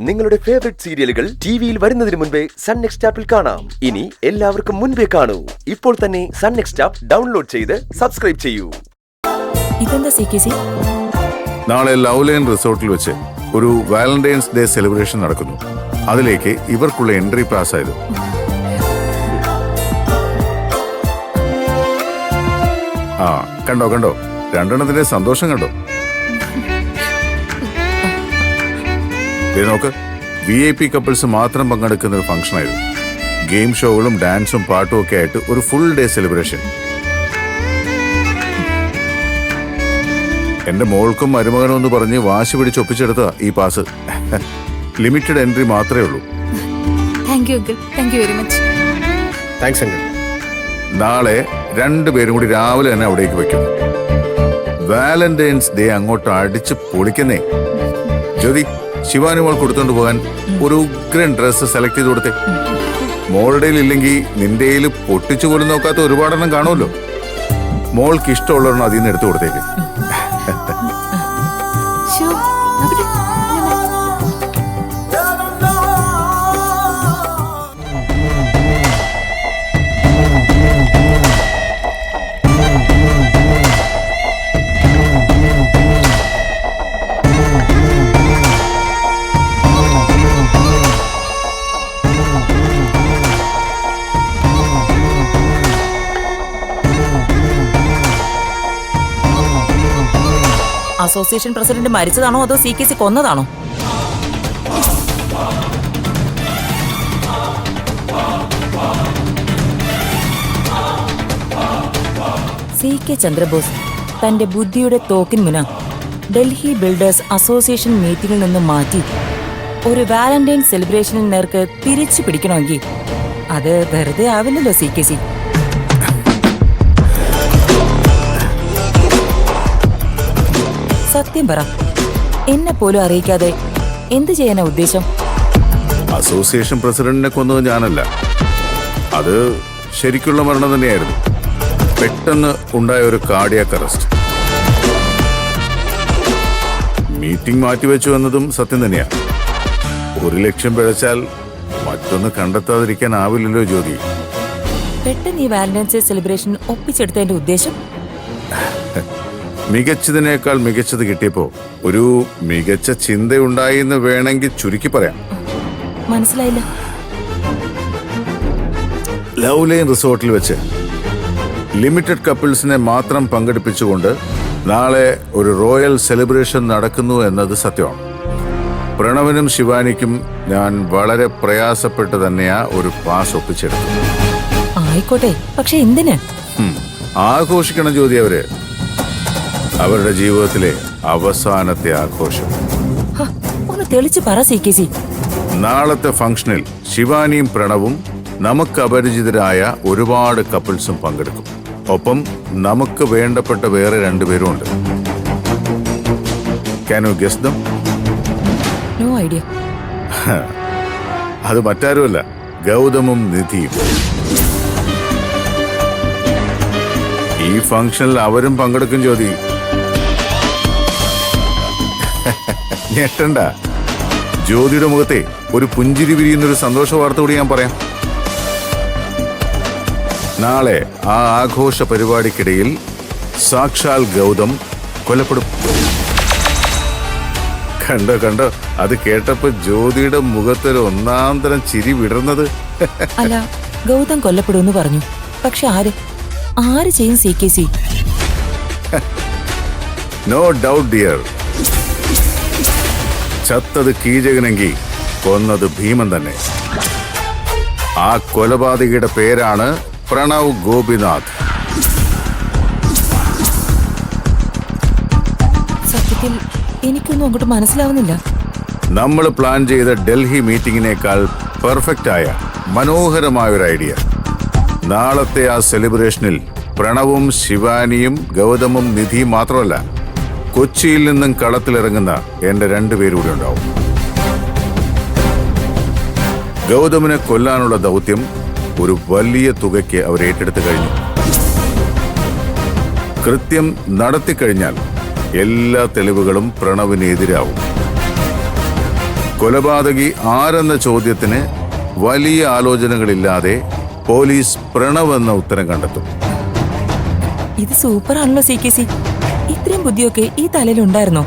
നിങ്ങളുടെ ഫേവറേറ്റ് സീരിയലുകൾ ടിവിയിൽ വരുന്നതിന് മുൻപേ സൺ നെക്സ്റ്റ് ആപ്പിൽ കാണാം. ഇനി എല്ലാവർക്കും മുൻപേ കാണൂ. ഇപ്പോൾ തന്നെ സൺ നെക്സ്റ്റ് ആപ്പ് ഡൗൺലോഡ് ചെയ്ത് സബ്സ്ക്രൈബ് ചെയ്യൂ. ഇതെന്താ സികെസി? നാളെ ലവ് ലൈൻ റിസോർട്ടിൽ വെച്ച് ഒരു വാലന്റൈൻസ് ഡേ സെലിബ്രേഷൻ നടക്കുന്നു. അതിലേക്ക് ഇവർക്കുള്ള എൻട്രി പാസ് ആയത്. ആ കണ്ടോ കണ്ടോ, രണ്ടെണ്ണത്തിന്റെ സന്തോഷം കണ്ടോ? നോക്ക്, VIP കപ്പിൾസ് മാത്രം പങ്കെടുക്കുന്ന ഒരു ഫംഗ്ഷൻ ആയിരുന്നു. ഗെയിം ഷോകളും ഡാൻസും പാട്ടും ഒക്കെ ആയിട്ട് ഒരു ഫുൾ ഡേ സെലിബ്രേഷൻ. എന്റെ മോൾക്കും മരുമകനും എന്ന് പറഞ്ഞ് വാശി പിടിച്ച് ഒപ്പിച്ചെടുത്ത ഈ പാസ്. ലിമിറ്റഡ് എൻട്രി മാത്രമേ ഉള്ളൂ. നാളെ രണ്ടുപേരും കൂടി രാവിലെ തന്നെ അവിടേക്ക് വെക്കും. വാലന്റൈൻസ് ഡേ അങ്ങോട്ട് അടിച്ച് പൊളിക്കുന്നേ. ജ്യോതി, ശിവാനി മോൾ കൊടുത്തോണ്ട് പോകാൻ ഒരു ഉഗ്രൻ ഡ്രസ് സെലക്ട് ചെയ്ത് കൊടുത്തേ. മോളുടെ ഇല്ലെങ്കിൽ നിന്റെയിൽ പൊട്ടിച്ചു പോലും നോക്കാത്ത ഒരുപാടെണ്ണം കാണുമല്ലോ. മോൾക്ക് ഇഷ്ടമുള്ളവരെണ്ണം അതിൽ നിന്ന് എടുത്തു കൊടുത്തേക്ക്. അസോസിയേഷൻ പ്രസിഡന്റ് മരിച്ചതാണോ അതോ സികെസി കൊന്നതാണോ? CK ചന്ദ്രബോസ് തന്റെ ബുദ്ധിയുടെ തോക്കിൻ മുന ഡൽഹി ബിൽഡേഴ്സ് അസോസിയേഷൻ മീറ്റിംഗിൽ നിന്നും മാറ്റി ഒരു വാലന്റൈൻ സെലിബ്രേഷനിൽ നേർക്ക് തിരിച്ചു പിടിക്കണമെങ്കിൽ അത് വെറുതെ ആവില്ലല്ലോ സികെസി. സത്യം പറ, എന്നെ പോലും അറിയിക്കാതെ എന്ത് ചെയ്യാനാ ഉദ്ദേശം? അസോസിയേഷൻ പ്രസിഡന്റിനെ കൊന്നത് ഞാനല്ല. അത് ശരിക്കുള്ള മരണം തന്നെയായിരുന്നു. പെട്ടെന്ന് ഉണ്ടായ ഒരു കാർഡിയാക് അറസ്റ്റ്. മീറ്റിംഗ് മാറ്റിവെച്ചു എന്നതും സത്യം തന്നെയാണ്. ഒരു ലക്ഷ്യം പിഴച്ചാൽ മറ്റൊന്ന് കണ്ടെത്താതിരിക്കാനാവില്ലല്ലോ ജ്യോതി. പെട്ടെന്ന് ഈ വാലന്റൈൻസ് ഡേ സെലിബ്രേഷൻ ഒപ്പിച്ചെടുത്തതിന്റെ ഉദ്ദേശം? മികച്ചതിനേക്കാൾ മികച്ചത് കിട്ടിയപ്പോ ഒരു മികച്ച ചിന്തയുണ്ടായി എന്ന് വേണമെങ്കിൽ ചുരുക്കി പറയാം. മനസ്സിലായില്ല. ലവ് ലൈൻ റിസോർട്ടിൽ വെച്ച് ലിമിറ്റഡ് കപ്പിൾസിനെ മാത്രം പങ്കെടുപ്പിച്ചുകൊണ്ട് നാളെ ഒരു റോയൽ സെലിബ്രേഷൻ നടക്കുന്നു എന്നത് സത്യമാണ്. പ്രണവിനും ശിവാനിക്കും ഞാൻ വളരെ പ്രയാസപ്പെട്ട് തന്നെയാ ഒരു പാസ് ഒപ്പിച്ചെടുത്തു. ആയിക്കോട്ടെ, പക്ഷെ എന്തിന്? ആഘോഷിക്കണം ജ്യോതി. അവരുടെ ജീവിതത്തിലെ അവസാനത്തെ ആഘോഷം. ഒന്ന് തെളിച്ച് പറ സികെസി. നാളത്തെ ഫംഗ്ഷനിൽ ശിവാനിയും പ്രണവും നമുക്ക് അപരിചിതരായ ഒരുപാട് കപ്പിൾസും പങ്കെടുക്കും. ഒപ്പം നമുക്ക് വേണ്ടപ്പെട്ട വേറെ രണ്ടുപേരും ഉണ്ട്. Can you guess them? No idea. അത് മറ്റാരുമല്ല, ഗൗതമും നിധിയും. ഈ ഫംഗ്ഷനിൽ അവരും പങ്കെടുക്കും ജ്യോതി. ഞെട്ടണ്ട, ജ്യോതിയുടെ മുഖത്തെ ഒരു പുഞ്ചിരി വിരിയുന്നൊരു സന്തോഷ വാർത്ത കൂടി ഞാൻ പറയാം. നാളെ ആ ആഘോഷ പരിപാടിക്കിടയിൽ സാക്ഷാൽ ഗൗതം കൊല്ലപ്പെടും. കണ്ടോ കണ്ടോ, അത് കേട്ടപ്പോ ജ്യോതിയുടെ മുഖത്തൊരു ഒന്നാം തരം ചിരി വിടർന്നത്. അല്ല, ഗൗതം കൊല്ലപ്പെടുമെന്ന് പറഞ്ഞു. പക്ഷെ ആര് ചെയ്യും സികെസി? No doubt dear. ചത്തത് കീചകനെങ്കിൽ കൊന്നത് ഭീമൻ തന്നെ. ആ കൊലപാതകിയുടെ പേരാണ് പ്രണവ് ഗോപിനാഥ്. സത്യത്തിൽ എനിക്കൊന്നും അങ്ങോട്ട് മനസ്സിലാവുന്നില്ല. നമ്മൾ പ്ലാൻ ചെയ്ത ഡൽഹി മീറ്റിംഗിനേക്കാൾ പെർഫെക്റ്റ് ആയ മനോഹരമായ ഒരു ഐഡിയ. നാളത്തെ ആ സെലിബ്രേഷനിൽ പ്രണവും ശിവാനിയും ഗൗതമും നിധിയും മാത്രമല്ല, കൊച്ചിയിൽ നിന്നും കളത്തിലിറങ്ങുന്ന എന്റെ രണ്ടുപേരൂടെ ഉണ്ടാവും. ഗൗതമിനെ കൊല്ലാനുള്ള ദൗത്യം ഒരു വലിയ തുകയ്ക്ക് അവർ ഏറ്റെടുത്തു കഴിഞ്ഞു. കൃത്യം നടത്തിക്കഴിഞ്ഞാൽ എല്ലാ തെളിവുകളും പ്രണവിനെതിരാവും. കൊലപാതകി ആരെന്ന ചോദ്യത്തിന് വലിയ ആലോചനകളില്ലാതെ പോലീസ് പ്രണവ് എന്ന ഉത്തരം കണ്ടെത്തും. ഇത് സൂപ്പർ ആണല്ലോ CKC. ഇത്രയും ബുദ്ധിയൊക്കെ ഈ തലയിലുണ്ടായിരുന്നോ?